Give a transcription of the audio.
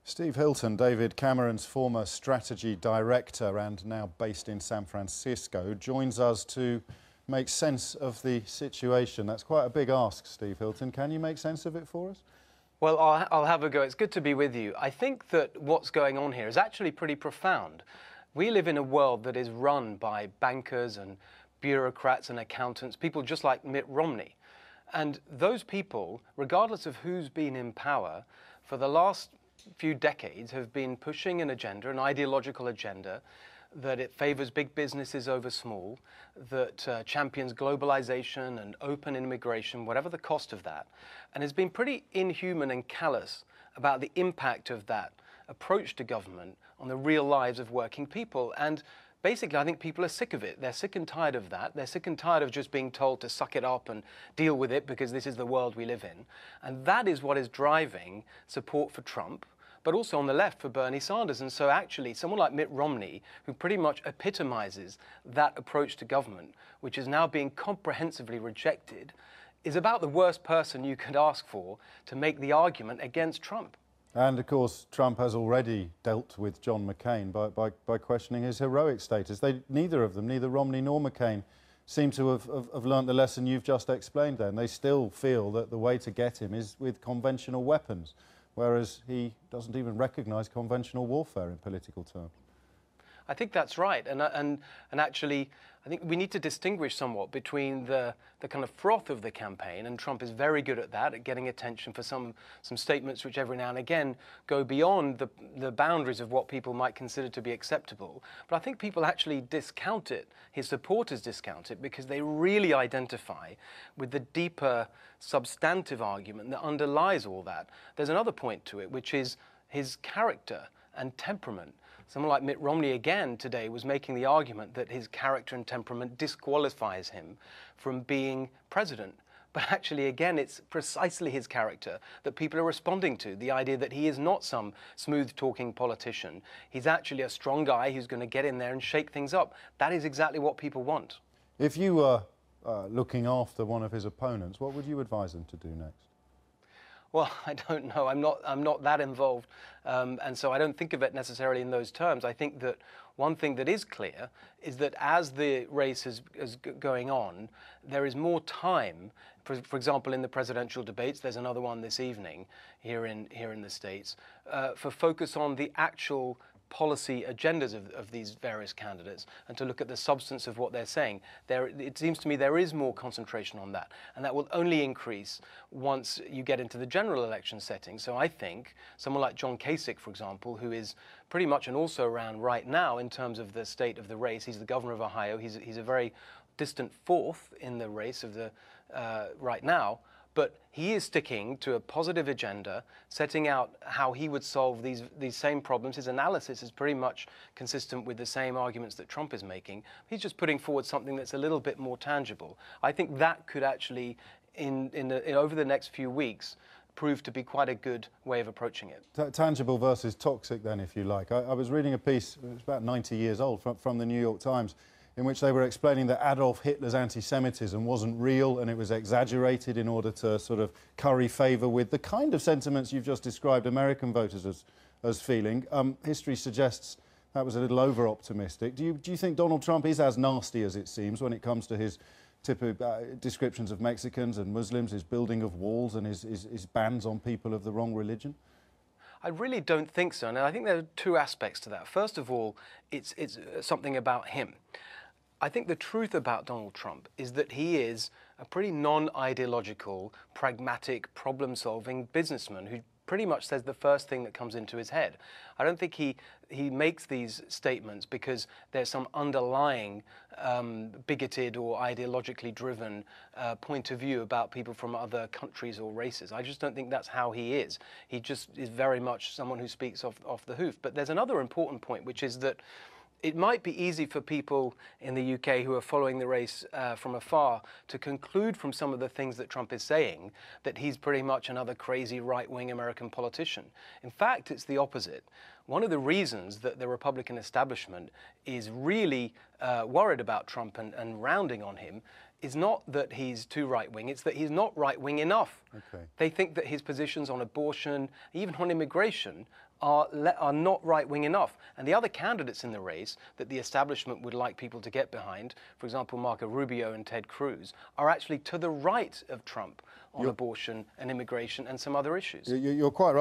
Steve Hilton, David Cameron's former strategy director and now based in San Francisco, joins us to make sense of the situation. That's quite a big ask, Steve Hilton. Can you make sense of it for us? Well, I'll have a go. It's good to be with you. I think that what's going on here is actually pretty profound. We live in a world that is run by bankers and bureaucrats and accountants, people just like Mitt Romney. And those people, regardless of who's been in power, for the last few decades have been pushing an agenda, an ideological agenda, that it favors big businesses over small, that champions globalization and open immigration, whatever the cost of that, and has been pretty inhuman and callous about the impact of that approach to government on the real lives of working people. And basically, I think people are sick of it. They're sick and tired of that. They're sick and tired of just being told to suck it up and deal with it because this is the world we live in. And that is what is driving support for Trump, but also on the left for Bernie Sanders. And so actually, someone like Mitt Romney, who pretty much epitomizes that approach to government, which is now being comprehensively rejected, is about the worst person you could ask for to make the argument against Trump. And of course, Trump has already dealt with John McCain by questioning his heroic status. Neither of them, neither Romney nor McCain, seem to have learnt the lesson you've just explained then. They still feel that the way to get him is with conventional weapons, whereas he doesn't even recognise conventional warfare in political terms. I think that's right, and actually, I think we need to distinguish somewhat between the kind of froth of the campaign, and Trump is very good at that, at getting attention for some statements which every now and again go beyond the boundaries of what people might consider to be acceptable. But I think people actually discount it, his supporters discount it, because they really identify with the deeper substantive argument that underlies all that. There's another point to it, which is his character and temperament. Someone like Mitt Romney again today was making the argument that his character and temperament disqualifies him from being president. But actually, again, it's precisely his character that people are responding to, the idea that he is not some smooth-talking politician. He's actually a strong guy who's going to get in there and shake things up. That is exactly what people want. If you were looking after one of his opponents, what would you advise him to do next? Well, I don't know. I'm not that involved, and so I don't think of it necessarily in those terms. I think that one thing that is clear is that as the race is going on, there is more time. For example, in the presidential debates, there's another one this evening here in the States, for focus on the actual policy agendas of these various candidates and to look at the substance of what they're saying. It seems to me there is more concentration on that, and that will only increase once you get into the general election setting. So I think someone like John Kasich, for example, who is pretty much an also-ran right now in terms of the state of the race. He's the governor of Ohio. He's a very distant fourth in the race of the right now. But he is sticking to a positive agenda, setting out how he would solve these same problems. His analysis is pretty much consistent with the same arguments that Trump is making. He's just putting forward something that's a little bit more tangible. I think that could actually, over the next few weeks, prove to be quite a good way of approaching it. Tangible versus toxic, then, if you like. I was reading a piece, it was about 90 years old, from the New York Times, in which they were explaining that Adolf Hitler's anti-Semitism wasn't real and it was exaggerated in order to sort of curry favour with the kind of sentiments you've just described American voters as feeling. History suggests that was a little over-optimistic. Do you think Donald Trump is as nasty as it seems when it comes to his typical descriptions of Mexicans and Muslims, his building of walls and his bans on people of the wrong religion? I really don't think so, and I think there are two aspects to that. First of all, it's something about him. I think the truth about Donald Trump is that he is a pretty non-ideological, pragmatic, problem-solving businessman who pretty much says the first thing that comes into his head. I don't think he makes these statements because there's some underlying bigoted or ideologically driven point of view about people from other countries or races. I just don't think that's how he is. He just is very much someone who speaks off the hoof. But there's another important point, which is that it might be easy for people in the UK who are following the race from afar to conclude from some of the things that Trump is saying that he's pretty much another crazy right-wing American politician. In fact, it's the opposite. One of the reasons that the Republican establishment is really worried about Trump and rounding on him is not that he's too right-wing, it's that he's not right-wing enough. Okay. They think that his positions on abortion, even on immigration, are not right-wing enough. And the other candidates in the race that the establishment would like people to get behind, for example, Marco Rubio and Ted Cruz, are actually to the right of Trump on abortion and immigration and some other issues. You're quite right.